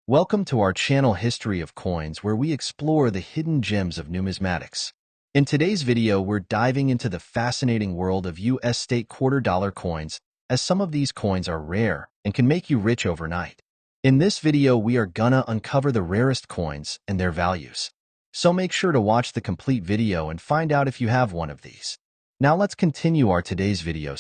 Welcome to our channel History of Coins, where we explore the hidden gems of numismatics. In today's video, we're diving into the fascinating world of U.S. state quarter-dollar coins, as some of these coins are rare and can make you rich overnight. In this video, we are gonna uncover the rarest coins and their values. So make sure to watch the complete video and find out if you have one of these. Now let's continue our today's video.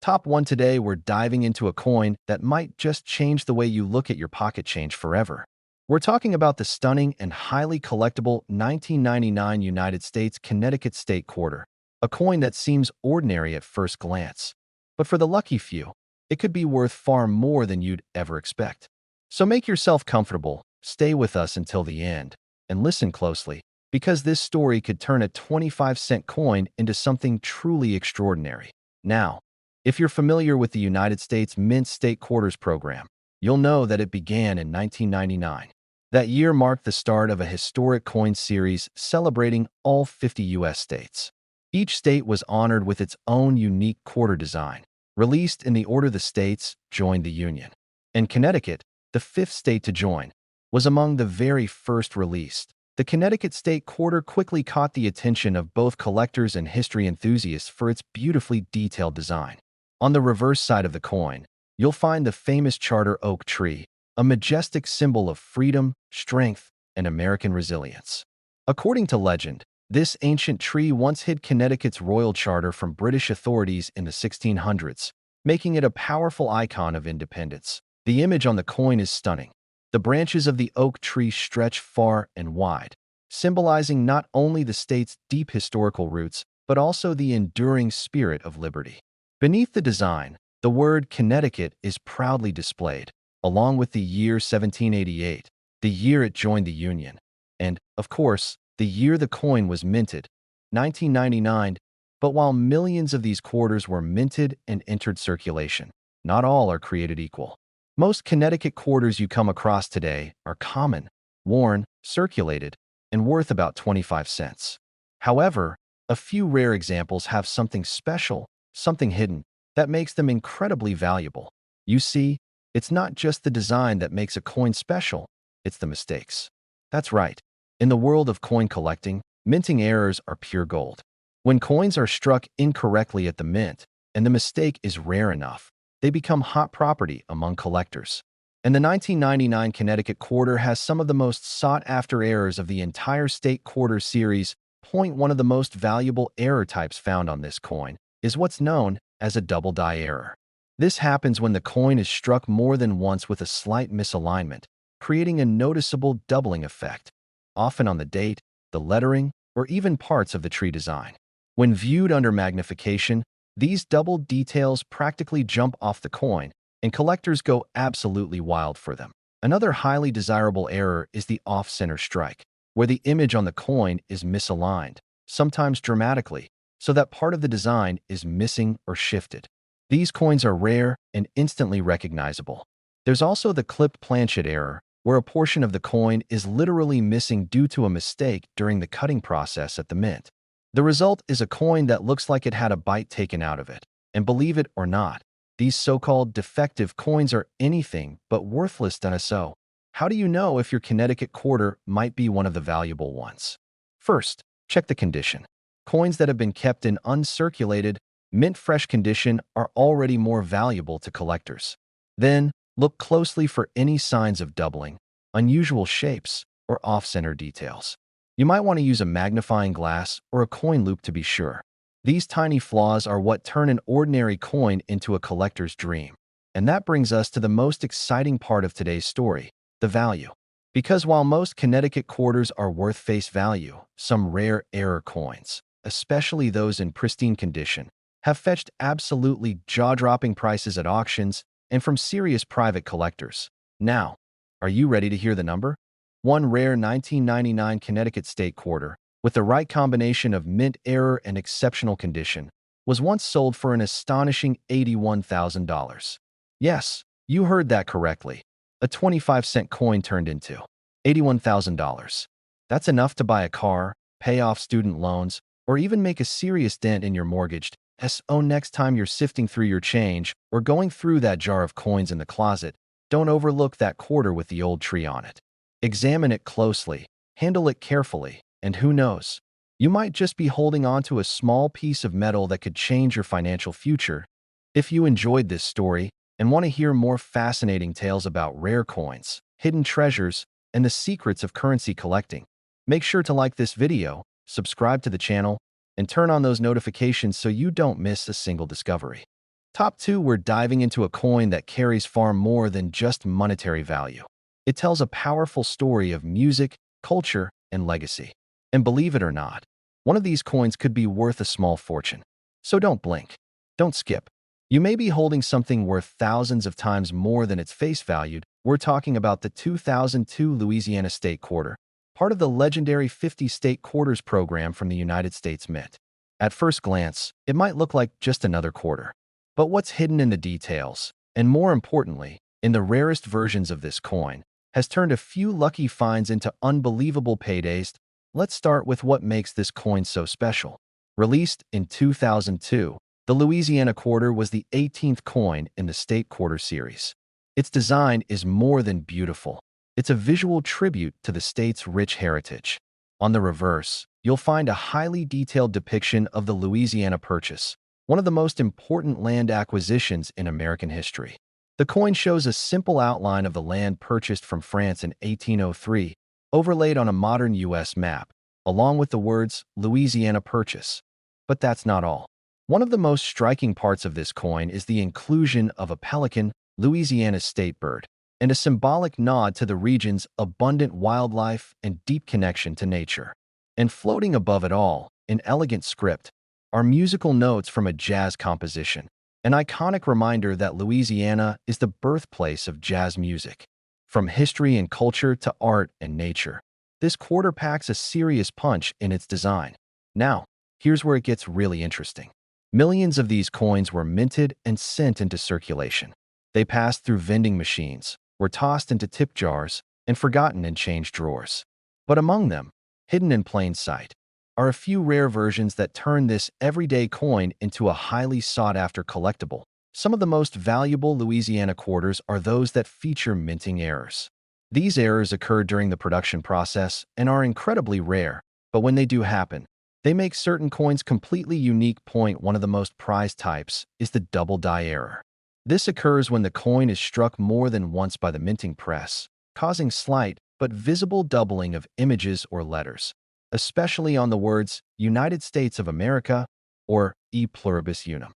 Top 1 today, we're diving into a coin that might just change the way you look at your pocket change forever. We're talking about the stunning and highly collectible 1999 United States Connecticut State Quarter, a coin that seems ordinary at first glance. But for the lucky few, it could be worth far more than you'd ever expect. So make yourself comfortable, stay with us until the end, and listen closely, because this story could turn a 25-cent coin into something truly extraordinary. Now, if you're familiar with the United States Mint State Quarters program, you'll know that it began in 1999. That year marked the start of a historic coin series celebrating all 50 U.S. states. Each state was honored with its own unique quarter design, released in the order the states joined the Union. And Connecticut, the fifth state to join, was among the very first released. The Connecticut State Quarter quickly caught the attention of both collectors and history enthusiasts for its beautifully detailed design. On the reverse side of the coin, you'll find the famous charter oak tree, a majestic symbol of freedom, strength, and American resilience. According to legend, this ancient tree once hid Connecticut's royal charter from British authorities in the 1600s, making it a powerful icon of independence. The image on the coin is stunning. The branches of the oak tree stretch far and wide, symbolizing not only the state's deep historical roots, but also the enduring spirit of liberty. Beneath the design, the word Connecticut is proudly displayed, along with the year 1788, the year it joined the Union, and, of course, the year the coin was minted, 1999. But while millions of these quarters were minted and entered circulation, not all are created equal. Most Connecticut quarters you come across today are common, worn, circulated, and worth about 25 cents. However, a few rare examples have something special, something hidden, that makes them incredibly valuable. You see, it's not just the design that makes a coin special, it's the mistakes. That's right. In the world of coin collecting, minting errors are pure gold. When coins are struck incorrectly at the mint, and the mistake is rare enough, they become hot property among collectors. And the 1999 Connecticut Quarter has some of the most sought-after errors of the entire state quarter series. One of the most valuable error types found on this coin is what's known as a double die error. This happens when the coin is struck more than once with a slight misalignment, creating a noticeable doubling effect, often on the date, the lettering, or even parts of the tree design. When viewed under magnification, these double details practically jump off the coin, and collectors go absolutely wild for them. Another highly desirable error is the off-center strike, where the image on the coin is misaligned, sometimes dramatically, so that part of the design is missing or shifted. These coins are rare and instantly recognizable. There's also the clipped planchet error, where a portion of the coin is literally missing due to a mistake during the cutting process at the mint. The result is a coin that looks like it had a bite taken out of it. And believe it or not, these so-called defective coins are anything but worthless. So, how do you know if your Connecticut quarter might be one of the valuable ones? First, check the condition. Coins that have been kept in uncirculated, mint-fresh condition are already more valuable to collectors. Then, look closely for any signs of doubling, unusual shapes, or off-center details. You might want to use a magnifying glass or a coin loop to be sure. These tiny flaws are what turn an ordinary coin into a collector's dream. And that brings us to the most exciting part of today's story, the value. Because while most Connecticut quarters are worth face value, some rare error coins, especially those in pristine condition, have fetched absolutely jaw-dropping prices at auctions and from serious private collectors. Now, are you ready to hear the number? One rare 1999 Connecticut State Quarter, with the right combination of mint error and exceptional condition, was once sold for an astonishing $81,000. Yes, you heard that correctly. A 25-cent coin turned into $81,000. That's enough to buy a car, pay off student loans, or even make a serious dent in your mortgage. Next time you're sifting through your change or going through that jar of coins in the closet, don't overlook that quarter with the old tree on it. Examine it closely, handle it carefully, and who knows? You might just be holding on to a small piece of metal that could change your financial future. If you enjoyed this story and want to hear more fascinating tales about rare coins, hidden treasures, and the secrets of currency collecting, make sure to like this video, subscribe to the channel, and turn on those notifications so you don't miss a single discovery. Top 2, we're diving into a coin that carries far more than just monetary value. It tells a powerful story of music, culture, and legacy. And believe it or not, one of these coins could be worth a small fortune. So don't blink. Don't skip. You may be holding something worth thousands of times more than its face value. We're talking about the 2002 Louisiana State Quarter, part of the legendary 50 State Quarters program from the United States Mint. At first glance, it might look like just another quarter. But what's hidden in the details, and more importantly, in the rarest versions of this coin, has turned a few lucky finds into unbelievable paydays. Let's start with what makes this coin so special. Released in 2002, the Louisiana Quarter was the 18th coin in the State Quarter series. Its design is more than beautiful. It's a visual tribute to the state's rich heritage. On the reverse, you'll find a highly detailed depiction of the Louisiana Purchase, one of the most important land acquisitions in American history. The coin shows a simple outline of the land purchased from France in 1803, overlaid on a modern U.S. map, along with the words Louisiana Purchase. But that's not all. One of the most striking parts of this coin is the inclusion of a pelican, Louisiana's state bird, and a symbolic nod to the region's abundant wildlife and deep connection to nature. And floating above it all, in elegant script, are musical notes from a jazz composition, an iconic reminder that Louisiana is the birthplace of jazz music. From history and culture to art and nature, this quarter packs a serious punch in its design. Now, here's where it gets really interesting. Millions of these coins were minted and sent into circulation. They passed through vending machines, were tossed into tip jars, and forgotten in change drawers. But among them, hidden in plain sight, are a few rare versions that turn this everyday coin into a highly sought-after collectible. Some of the most valuable Louisiana quarters are those that feature minting errors. These errors occur during the production process and are incredibly rare, but when they do happen, they make certain coins completely unique. One of the most prized types is the double die error. This occurs when the coin is struck more than once by the minting press, causing slight but visible doubling of images or letters, especially on the words United States of America or E pluribus unum.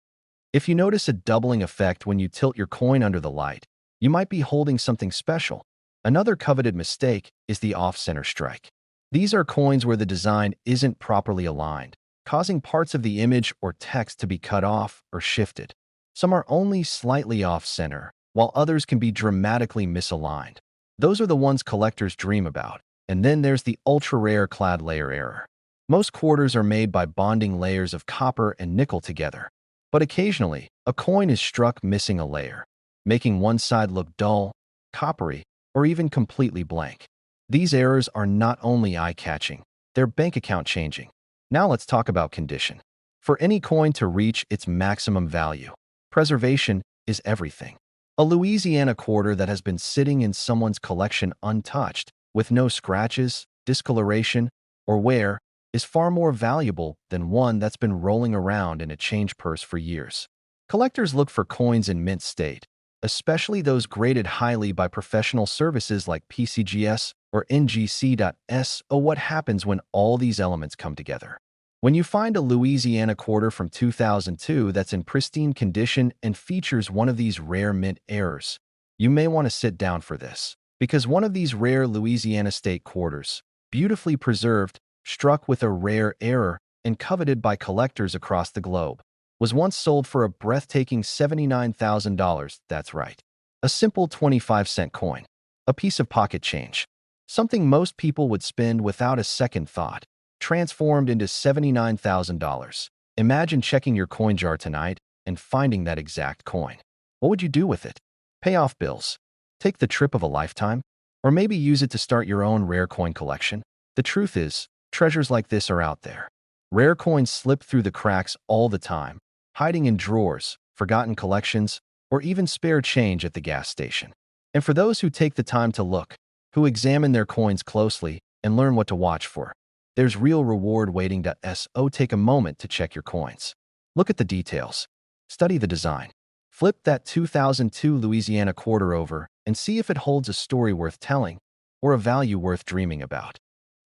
If you notice a doubling effect when you tilt your coin under the light, you might be holding something special. Another coveted mistake is the off-center strike. These are coins where the design isn't properly aligned, causing parts of the image or text to be cut off or shifted. Some are only slightly off-center, while others can be dramatically misaligned. Those are the ones collectors dream about. And then there's the ultra-rare clad layer error. Most quarters are made by bonding layers of copper and nickel together. But occasionally, a coin is struck missing a layer, making one side look dull, coppery, or even completely blank. These errors are not only eye-catching, they're bank account changing. Now let's talk about condition. For any coin to reach its maximum value, preservation is everything. A Louisiana quarter that has been sitting in someone's collection untouched, with no scratches, discoloration, or wear, is far more valuable than one that's been rolling around in a change purse for years. Collectors look for coins in mint state, especially those graded highly by professional services like PCGS or NGC.S. What happens when all these elements come together? When you find a Louisiana quarter from 2002 that's in pristine condition and features one of these rare mint errors, you may want to sit down for this. Because one of these rare Louisiana state quarters, beautifully preserved, struck with a rare error, and coveted by collectors across the globe, was once sold for a breathtaking $79,000. That's right. A simple 25-cent coin. A piece of pocket change. Something most people would spend without a second thought, transformed into $79,000. Imagine checking your coin jar tonight and finding that exact coin. What would you do with it? Pay off bills? Take the trip of a lifetime? Or maybe use it to start your own rare coin collection? The truth is, treasures like this are out there. Rare coins slip through the cracks all the time, hiding in drawers, forgotten collections, or even spare change at the gas station. And for those who take the time to look, who examine their coins closely and learn what to watch for, there's real reward waiting. So take a moment to check your coins. Look at the details. Study the design. Flip that 2002 Louisiana quarter over and see if it holds a story worth telling or a value worth dreaming about.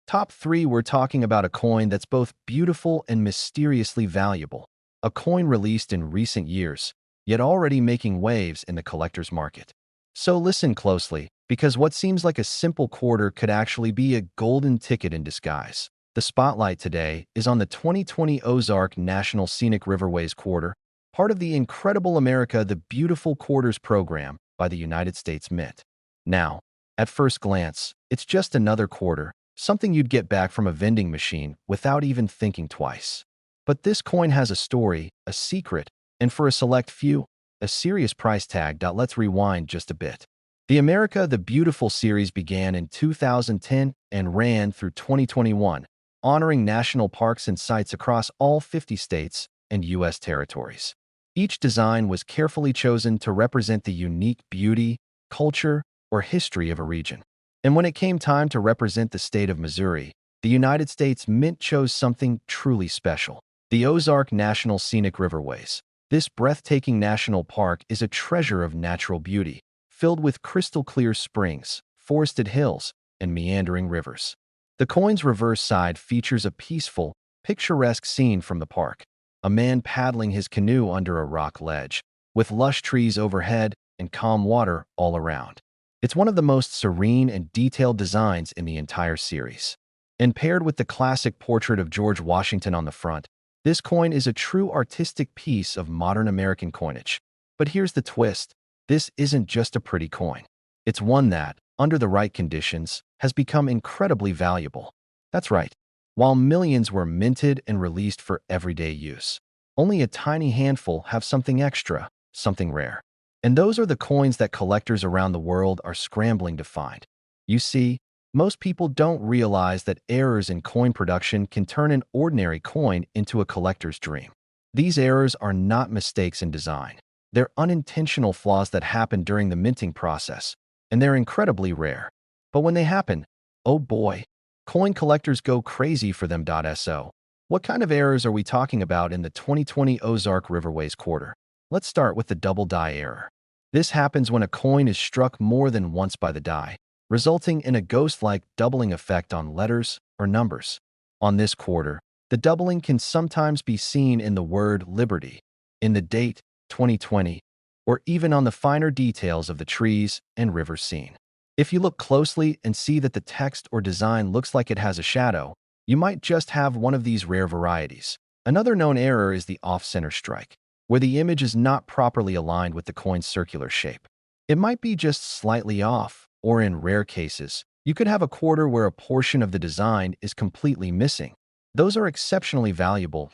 Top 3, we're talking about a coin that's both beautiful and mysteriously valuable. A coin released in recent years, yet already making waves in the collector's market. So listen closely, because what seems like a simple quarter could actually be a golden ticket in disguise. The spotlight today is on the 2020 Ozark National Scenic Riverways Quarter, part of the Incredible America the Beautiful Quarters program by the United States Mint. Now, at first glance, it's just another quarter, something you'd get back from a vending machine without even thinking twice. But this coin has a story, a secret, and for a select few, a serious price tag. Let's rewind just a bit. The America the Beautiful series began in 2010 and ran through 2021, honoring national parks and sites across all 50 states and U.S. territories. Each design was carefully chosen to represent the unique beauty, culture, or history of a region. And when it came time to represent the state of Missouri, the United States Mint chose something truly special: the Ozark National Scenic Riverways. This breathtaking national park is a treasure of natural beauty, filled with crystal-clear springs, forested hills, and meandering rivers. The coin's reverse side features a peaceful, picturesque scene from the park: a man paddling his canoe under a rock ledge, with lush trees overhead and calm water all around. It's one of the most serene and detailed designs in the entire series. And paired with the classic portrait of George Washington on the front, this coin is a true artistic piece of modern American coinage. But here's the twist: this isn't just a pretty coin. It's one that, under the right conditions, has become incredibly valuable. That's right. While millions were minted and released for everyday use, only a tiny handful have something extra, something rare. And those are the coins that collectors around the world are scrambling to find. You see, most people don't realize that errors in coin production can turn an ordinary coin into a collector's dream. These errors are not mistakes in design. They're unintentional flaws that happen during the minting process, and they're incredibly rare. But when they happen, oh boy, coin collectors go crazy for them. So, what kind of errors are we talking about in the 2020 Ozark Riverways quarter? Let's start with the double die error. This happens when a coin is struck more than once by the die, resulting in a ghost-like doubling effect on letters or numbers. On this quarter, the doubling can sometimes be seen in the word Liberty, in the date 2020, or even on the finer details of the trees and rivers seen. If you look closely and see that the text or design looks like it has a shadow, you might just have one of these rare varieties. Another known error is the off-center strike, where the image is not properly aligned with the coin's circular shape. It might be just slightly off, or in rare cases, you could have a quarter where a portion of the design is completely missing. Those are exceptionally valuable.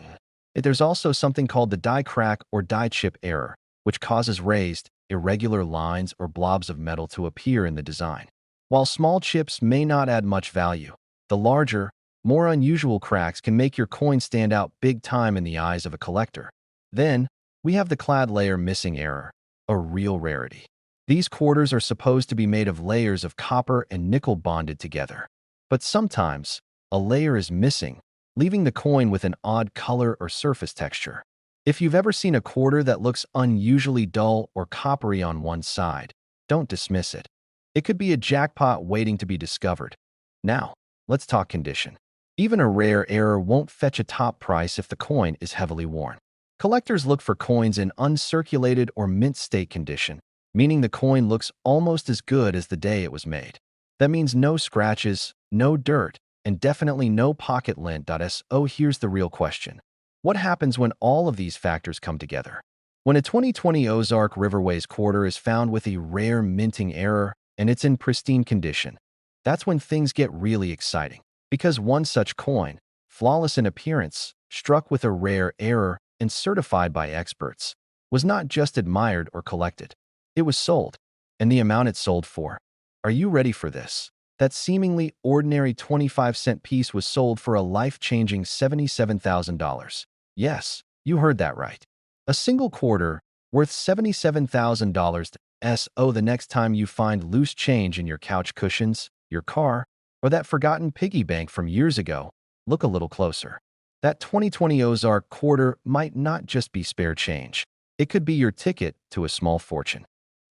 There's also something called the die crack or die chip error, which causes raised, irregular lines or blobs of metal to appear in the design. While small chips may not add much value, the larger, more unusual cracks can make your coin stand out big time in the eyes of a collector. Then, we have the clad layer missing error, a real rarity. These quarters are supposed to be made of layers of copper and nickel bonded together. But sometimes, a layer is missing, leaving the coin with an odd color or surface texture. If you've ever seen a quarter that looks unusually dull or coppery on one side, don't dismiss it. It could be a jackpot waiting to be discovered. Now, let's talk condition. Even a rare error won't fetch a top price if the coin is heavily worn. Collectors look for coins in uncirculated or mint state condition, meaning the coin looks almost as good as the day it was made. That means no scratches, no dirt, and definitely no pocket lint. So here's the real question: what happens when all of these factors come together? When a 2020 Ozark Riverways quarter is found with a rare minting error and it's in pristine condition, that's when things get really exciting. Because one such coin, flawless in appearance, struck with a rare error, and certified by experts, was not just admired or collected. It was sold. And the amount it sold for. Are you ready for this? That seemingly ordinary 25-cent piece was sold for a life-changing $77,000. Yes, you heard that right. A single quarter, worth $77,000, So the next time you find loose change in your couch cushions, your car, or that forgotten piggy bank from years ago, look a little closer. That 2020 Ozark quarter might not just be spare change. It could be your ticket to a small fortune.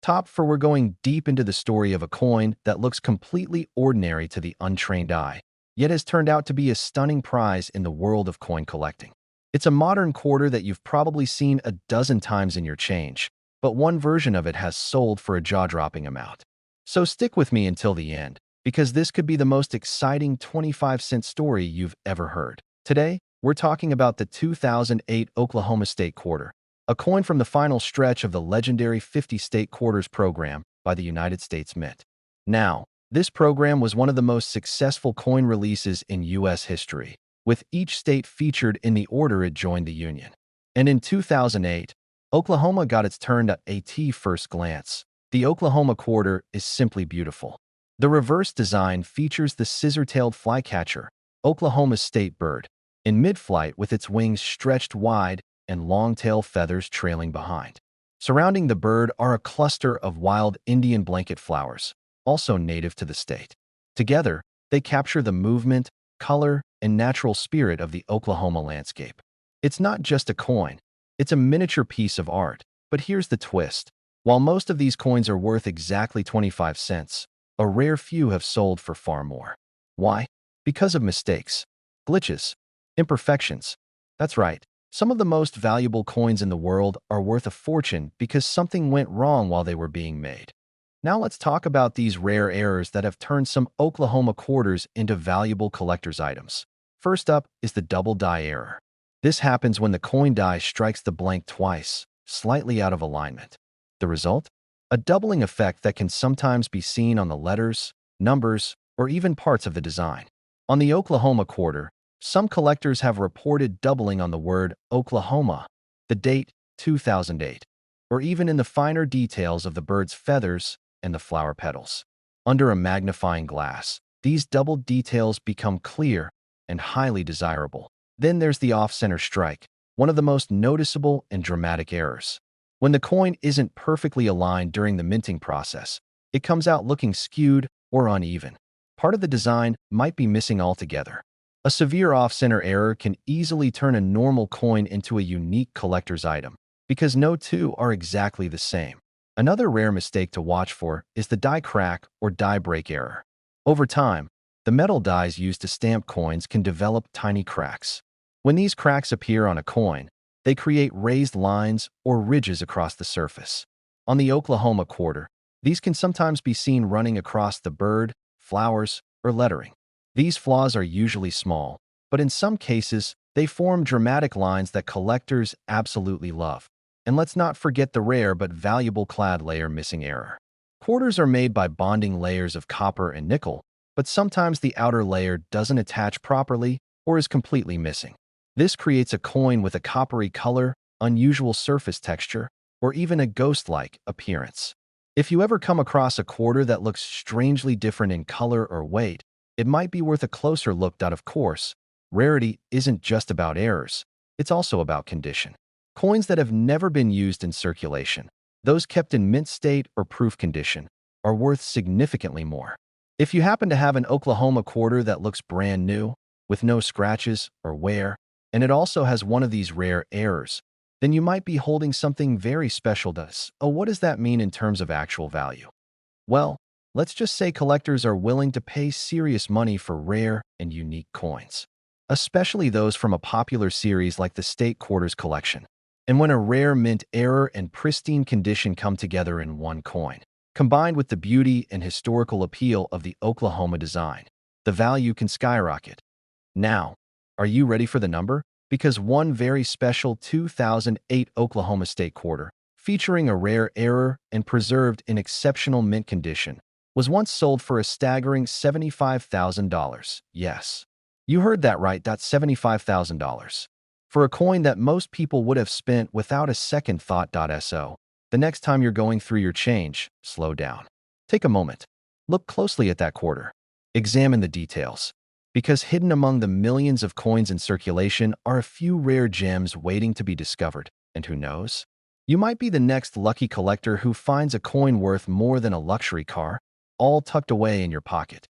Top for we're going deep into the story of a coin that looks completely ordinary to the untrained eye, yet has turned out to be a stunning prize in the world of coin collecting. It's a modern quarter that you've probably seen a dozen times in your change, but one version of it has sold for a jaw-dropping amount. So stick with me until the end, because this could be the most exciting 25-cent story you've ever heard. Today, we're talking about the 2008 Oklahoma State Quarter, a coin from the final stretch of the legendary 50 State Quarters program by the United States Mint. Now, this program was one of the most successful coin releases in U.S. history, with each state featured in the order it joined the Union. And in 2008, Oklahoma got its turn at first glance. The Oklahoma Quarter is simply beautiful. The reverse design features the scissor-tailed flycatcher, Oklahoma's state bird, in mid-flight with its wings stretched wide and long tail feathers trailing behind. Surrounding the bird are a cluster of wild Indian blanket flowers, also native to the state. Together, they capture the movement, color, and natural spirit of the Oklahoma landscape. It's not just a coin, it's a miniature piece of art. But here's the twist. While most of these coins are worth exactly 25 cents, a rare few have sold for far more. Why? Because of mistakes, glitches, imperfections. That's right. Some of the most valuable coins in the world are worth a fortune because something went wrong while they were being made. Now let's talk about these rare errors that have turned some Oklahoma quarters into valuable collector's items. First up is the double die error. This happens when the coin die strikes the blank twice, slightly out of alignment. The result? A doubling effect that can sometimes be seen on the letters, numbers, or even parts of the design. On the Oklahoma quarter, some collectors have reported doubling on the word Oklahoma, the date 2008, or even in the finer details of the bird's feathers and the flower petals. Under a magnifying glass, these doubled details become clear and highly desirable. Then there's the off-center strike, one of the most noticeable and dramatic errors. When the coin isn't perfectly aligned during the minting process, it comes out looking skewed or uneven. Part of the design might be missing altogether. A severe off-center error can easily turn a normal coin into a unique collector's item, because no two are exactly the same. Another rare mistake to watch for is the die crack or die break error. Over time, the metal dies used to stamp coins can develop tiny cracks. When these cracks appear on a coin, they create raised lines or ridges across the surface. On the Oklahoma quarter, these can sometimes be seen running across the bird, flowers, or lettering. These flaws are usually small, but in some cases, they form dramatic lines that collectors absolutely love. And let's not forget the rare but valuable clad layer missing error. Quarters are made by bonding layers of copper and nickel, but sometimes the outer layer doesn't attach properly or is completely missing. This creates a coin with a coppery color, unusual surface texture, or even a ghost-like appearance. If you ever come across a quarter that looks strangely different in color or weight, it might be worth a closer look. Of course, rarity isn't just about errors, it's also about condition. Coins that have never been used in circulation, those kept in mint state or proof condition, are worth significantly more. If you happen to have an Oklahoma quarter that looks brand new, with no scratches or wear, and it also has one of these rare errors, then you might be holding something very special to us. Oh, what does that mean in terms of actual value? Well, let's just say collectors are willing to pay serious money for rare and unique coins, especially those from a popular series like the State Quarters collection. And when a rare mint error and pristine condition come together in one coin, combined with the beauty and historical appeal of the Oklahoma design, the value can skyrocket. Now, are you ready for the number? Because one very special 2008 Oklahoma State Quarter, featuring a rare error and preserved in exceptional mint condition, was once sold for a staggering $75,000. Yes, you heard that right, that's $75,000. For a coin that most people would have spent without a second thought. So, the next time you're going through your change, slow down. Take a moment. Look closely at that quarter. Examine the details. Because hidden among the millions of coins in circulation are a few rare gems waiting to be discovered. And who knows? You might be the next lucky collector who finds a coin worth more than a luxury car, all tucked away in your pocket.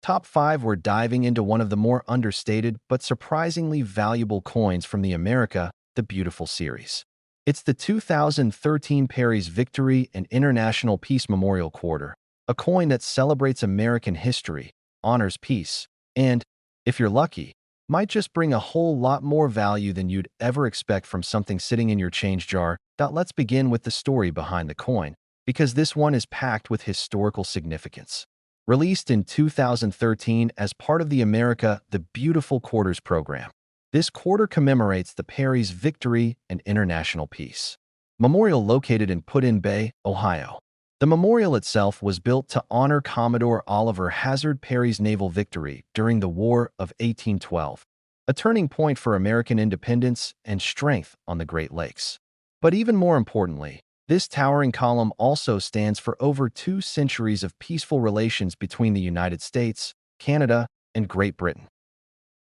Top 5, we're diving into one of the more understated but surprisingly valuable coins from the America the Beautiful series. It's the 2013 Paris Victory and International Peace Memorial Quarter, a coin that celebrates American history, honors peace, and, if you're lucky, might just bring a whole lot more value than you'd ever expect from something sitting in your change jar. Let's begin with the story behind the coin, because this one is packed with historical significance. Released in 2013 as part of the America the Beautiful Quarters program, this quarter commemorates the Paris Victory and International Peace Memorial located in Put-in Bay, Ohio. The memorial itself was built to honor Commodore Oliver Hazard Perry's naval victory during the War of 1812, a turning point for American independence and strength on the Great Lakes. But even more importantly, this towering column also stands for over 2 centuries of peaceful relations between the United States, Canada, and Great Britain.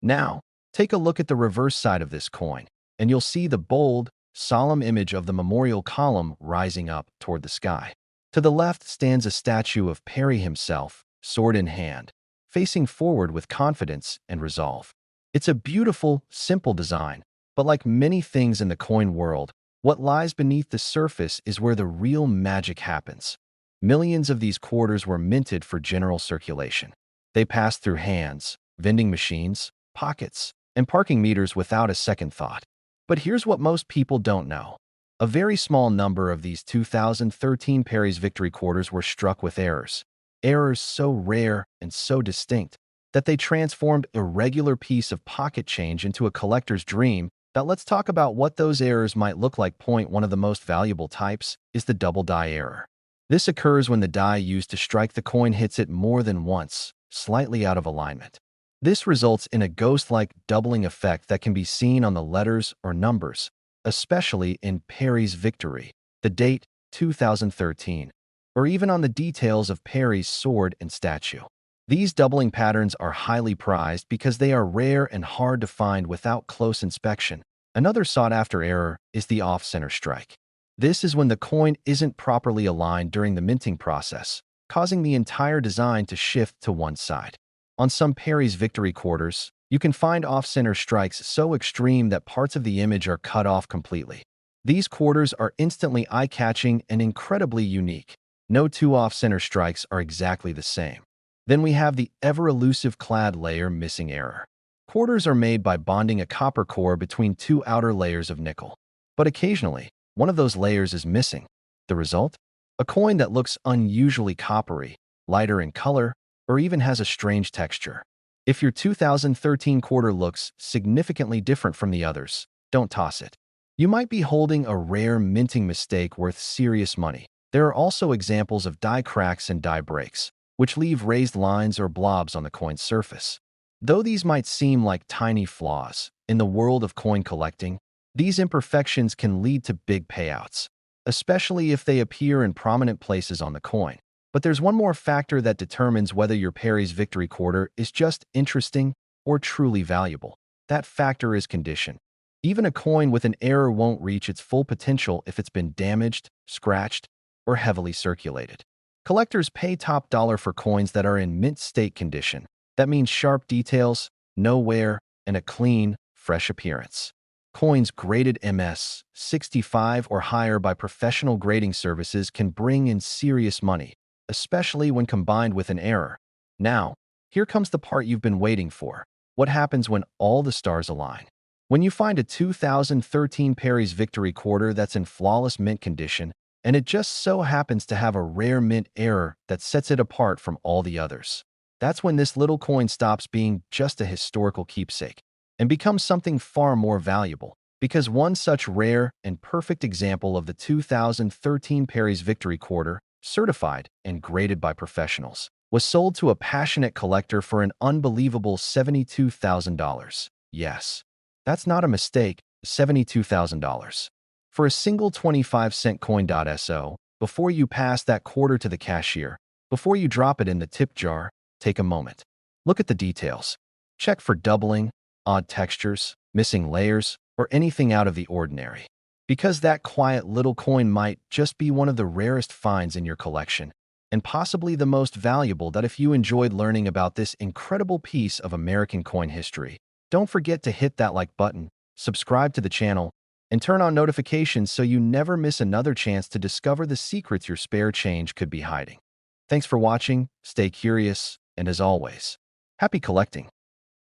Now, take a look at the reverse side of this coin, and you'll see the bold, solemn image of the memorial column rising up toward the sky. To the left stands a statue of Perry himself, sword in hand, facing forward with confidence and resolve. It's a beautiful, simple design, but like many things in the coin world, what lies beneath the surface is where the real magic happens. Millions of these quarters were minted for general circulation. They passed through hands, vending machines, pockets, and parking meters without a second thought. But here's what most people don't know. A very small number of these 2013 Paris Victory quarters were struck with errors. Errors so rare and so distinct that they transformed a regular piece of pocket change into a collector's dream. Now let's talk about what those errors might look like. Point 1 of the most valuable types is the double die error. This occurs when the die used to strike the coin hits it more than once, slightly out of alignment. This results in a ghost-like doubling effect that can be seen on the letters or numbers, especially in Perry's Victory, the date 2013, or even on the details of Perry's sword and statue. These doubling patterns are highly prized because they are rare and hard to find without close inspection. Another sought-after error is the off-center strike. This is when the coin isn't properly aligned during the minting process, causing the entire design to shift to one side. On some Perry's Victory quarters, you can find off-center strikes so extreme that parts of the image are cut off completely. These quarters are instantly eye-catching and incredibly unique. No 2 off-center strikes are exactly the same. Then we have the ever-elusive clad layer missing error. Quarters are made by bonding a copper core between 2 outer layers of nickel. But occasionally, one of those layers is missing. The result? A coin that looks unusually coppery, lighter in color, or even has a strange texture. If your 2013 quarter looks significantly different from the others, don't toss it. You might be holding a rare minting mistake worth serious money. There are also examples of die cracks and die breaks, which leave raised lines or blobs on the coin's surface. Though these might seem like tiny flaws, in the world of coin collecting, these imperfections can lead to big payouts, especially if they appear in prominent places on the coin. But there's one more factor that determines whether your Perry's Victory quarter is just interesting or truly valuable. That factor is condition. Even a coin with an error won't reach its full potential if it's been damaged, scratched, or heavily circulated. Collectors pay top dollar for coins that are in mint state condition. That means sharp details, no wear, and a clean, fresh appearance. Coins graded MS 65 or higher by professional grading services can bring in serious money, especially when combined with an error. Now, here comes the part you've been waiting for. What happens when all the stars align? When you find a 2013 Perry's Victory quarter that's in flawless mint condition, and it just so happens to have a rare mint error that sets it apart from all the others. That's when this little coin stops being just a historical keepsake and becomes something far more valuable, because one such rare and perfect example of the 2013 Perry's Victory quarter, certified and graded by professionals, was sold to a passionate collector for an unbelievable $72,000. Yes, that's not a mistake, $72,000. For a single 25-cent coin.so, before you pass that quarter to the cashier, before you drop it in the tip jar, take a moment. Look at the details. Check for doubling, odd textures, missing layers, or anything out of the ordinary. because that quiet little coin might just be one of the rarest finds in your collection, and possibly the most valuable. That if you enjoyed learning about this incredible piece of American coin history, don't forget to hit that like button, subscribe to the channel, and turn on notifications so you never miss another chance to discover the secrets your spare change could be hiding. Thanks for watching, stay curious, and as always, happy collecting!